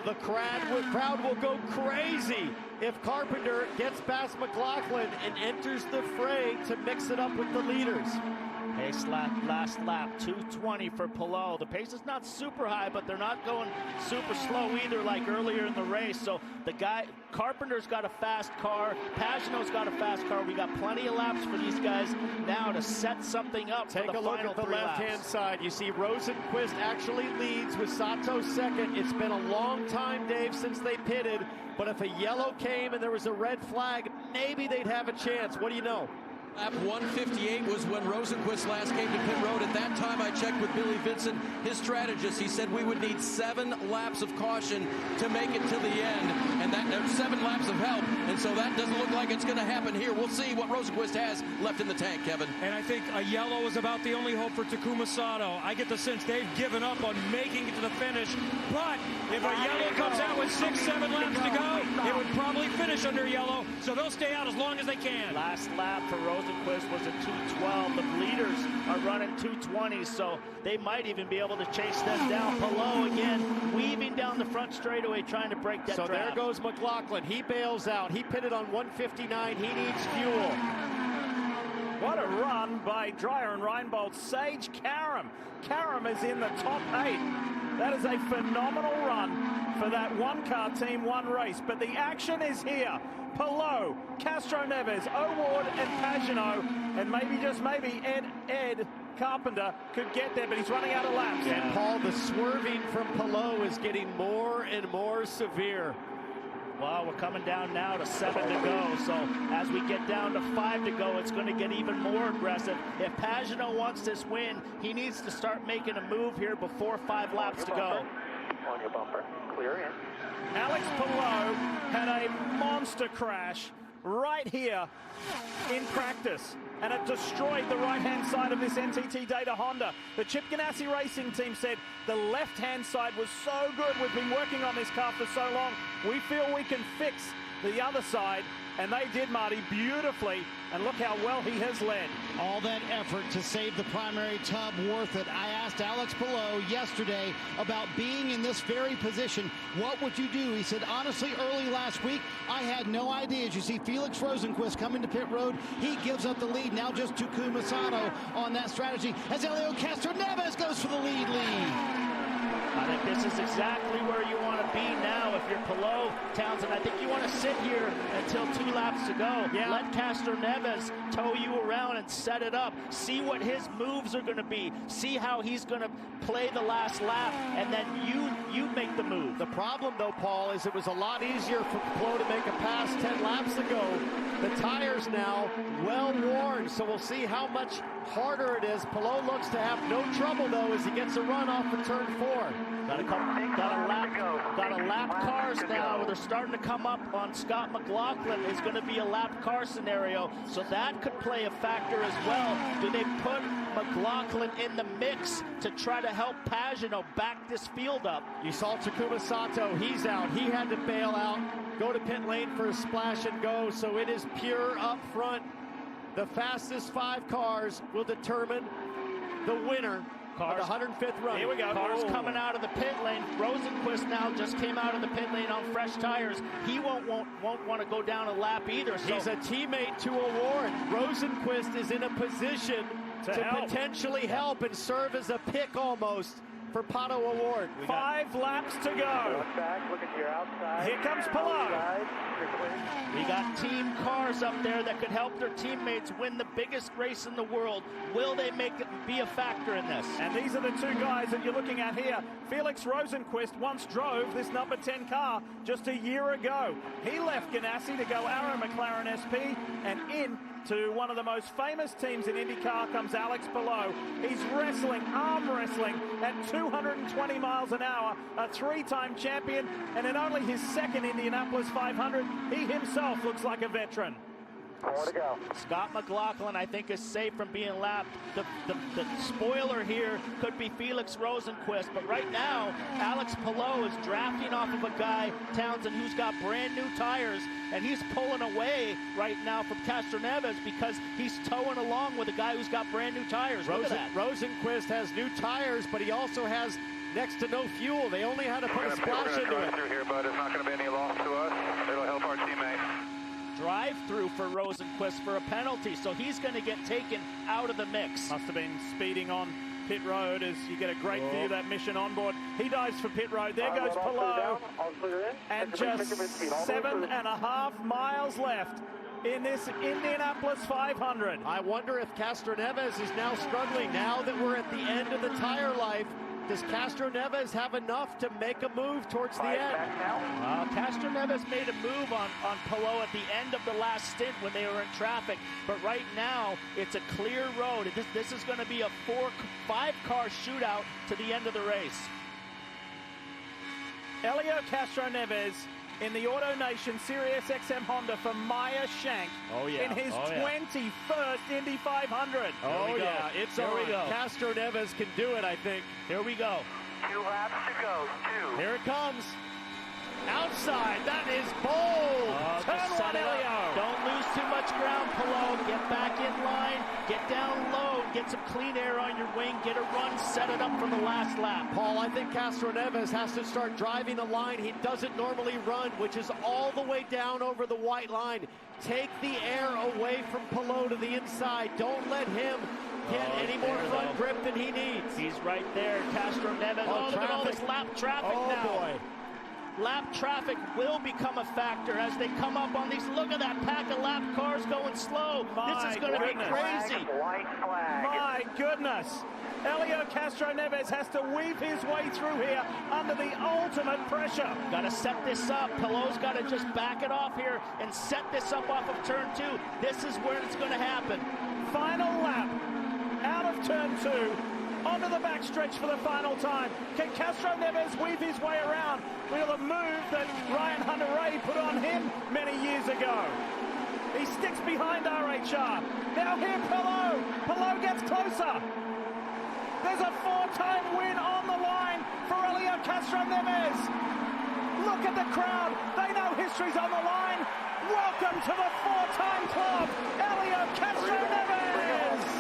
the crowd will go crazy if Carpenter gets past McLaughlin and enters the fray to mix it up with the leaders. Pace last lap, 2:20 for Palou. The pace is not super high, but they're not going super slow either like earlier in the race. So the guy, Carpenter's got a fast car, Pagenaud's got a fast car. We got plenty of laps for these guys now to set something up. Take a look at the left-hand side. You see Rosenquist actually leads with Sato second. It's been a long time, Dave, since they pitted, but if a yellow came and there was a red flag, maybe they'd have a chance. What do you know? Lap 158 was when Rosenquist last came to pit road. At that time, I checked with Billy Vincent, his strategist. He said we would need 7 laps of caution to make it to the end, and that 7 laps of help. And so that doesn't look like it's going to happen here. We'll see what Rosenquist has left in the tank, Kevin. And I think a yellow is about the only hope for Takuma Sato. I get the sense they've given up on making it to the finish. But if a yellow comes out with 6-7 laps to go, it would probably finish under yellow. So they'll stay out as long as they can. Last lap for Rosenquist was a 2:12. The leaders are running 2:20, so they might even be able to chase them down. Palou again weaving down the front straightaway trying to break that draft. There goes McLaughlin. He bails out. He pitted on 159. He needs fuel. What a run by Dreyer and Reinbold. Sage Karam. Karam is in the top 8. That is a phenomenal run for that one-car team, one race. But the action is here. Palou, Castro, Neves, O'Ward, and Pagenaud, and maybe, just maybe, Ed Carpenter could get there, but he's running out of laps. And Paul, the swerving from Palou is getting more and more severe. Well, we're coming down now to 7 to go, so as we get down to 5 to go, it's going to get even more aggressive. If Pagenaud wants this win, he needs to start making a move here before 5 laps to go. On your bumper, clear in. Alex Palou had a monster crash right here in practice, and it destroyed the right-hand side of this NTT Data Honda. The Chip Ganassi Racing team said the left-hand side was so good. We've been working on this car for so long. We feel we can fix the other side, and they did, Marty, beautifully. And look how well he has led. All that effort to save the primary tub, worth it. I asked Alex Palou yesterday about being in this very position. What would you do? He said, honestly, early last week, I had no idea. As you see Felix Rosenquist coming to pit road, he gives up the lead. Now just Takuma Sato on that strategy as Helio Castro Neves goes for the lead. I think this is exactly where you want to be now if you're Palou, Townsend. I think you want to sit here until 2 laps to go. Yeah. Let Castro Neves tow you around and set it up. See what his moves are going to be. See how he's going to play the last lap, and then you make the move. The problem, though, Paul, is it was a lot easier for Palou to make a pass 10 laps ago. The tires now well worn, so we'll see how much harder it is. Palou looks to have no trouble, though, as he gets a run off of turn 4. Got a lap cars now. They're starting to come up on Scott McLaughlin. It's going to be a lap car scenario, so that could play a factor as well. Do they put McLaughlin in the mix to try to help Pagenaud back this field up? You saw Takuma Sato. He's out. He had to bail out, go to pit lane for a splash and go, so it is pure up front. The fastest 5 cars will determine the winner. Cars, the 105th run. Here we go. Cars coming out of the pit lane. Rosenquist now just came out of the pit lane on fresh tires. He won't want to go down a lap either. So he's a teammate to O'Ward. Rosenquist is in a position to potentially help and serve as a pick almost for Pato O'Ward. 5 laps to go. Back, look at your outside. Here comes Palou. We got team cars up there that could help their teammates win the biggest race in the world. Will they be a factor in this? And these are the 2 guys that you're looking at here. Felix Rosenquist once drove this number 10 car just a year ago. He left Ganassi to go Arrow McLaren SP, and in to one of the most famous teams in IndyCar comes Alex Palou. He's wrestling, arm wrestling at 220 miles an hour, a 3-time champion, and in only his 2nd Indianapolis 500, he himself looks like a veteran. More to go. Scott McLaughlin, I think, is safe from being lapped. The spoiler here could be Felix Rosenquist, but right now, Alex Palou is drafting off of a guy, Townsend, who's got brand new tires, and he's pulling away right now from Castro Neves because he's towing along with a guy who's got brand new tires. Look at that. Rosenquist has new tires, but he also has next to no fuel. They only had to put a splash into it. Through here, for Rosenqvist for a penalty, so he's going to get taken out of the mix. Must have been speeding on pit road as you get a great view of that mission on board. He dives for pit road. There goes Palou. And just 7.5 miles left in this Indianapolis 500. I wonder if Castro Neves is now struggling. Now that we're at the end of the tire life, does Castro Neves have enough to make a move towards the end? Castro Neves made a move on Palou at the end of the last stint when they were in traffic, but right now it's a clear road. This is going to be a 5-car shootout to the end of the race. Helio Castro Neves in the Auto Nation Sirius XM Honda for Meyer Shank in his 21st Indy 500. It's on. Castro Neves can do it, I think. Here we go. 2 laps to go. 2. Here it comes. Outside, that is bold. Turn one, Helio. Don't lose too much ground, Palou. Get back in line, get down low, get some clean air on your wing, get a run, set it up for the last lap. Paul, I think Castro Neves has to start driving a line he doesn't normally run, which is all the way down over the white line. Take the air away from Palou to the inside. Don't let him get any more front grip than he needs. He's right there, Castro Neves. Look at all this lap traffic now. Boy. Lap traffic will become a factor as they come up on these. Look at that pack of lap cars going slow. This is going to be crazy. White flag. My goodness. Helio Castro Neves has to weave his way through here under the ultimate pressure. Got to set this up. Palou's got to just back it off here and set this up off of turn 2. This is where it's going to happen. Final lap out of turn 2. Onto the backstretch for the final time. Can Castro Neves weave his way around with a move that Ryan Hunter-Reay put on him many years ago? He sticks behind RHR. Now here Palou. Palou gets closer. There's a 4-time win on the line for Helio Castro Neves. Look at the crowd. They know history's on the line. Welcome to the 4-time club, Helio Castro Neves.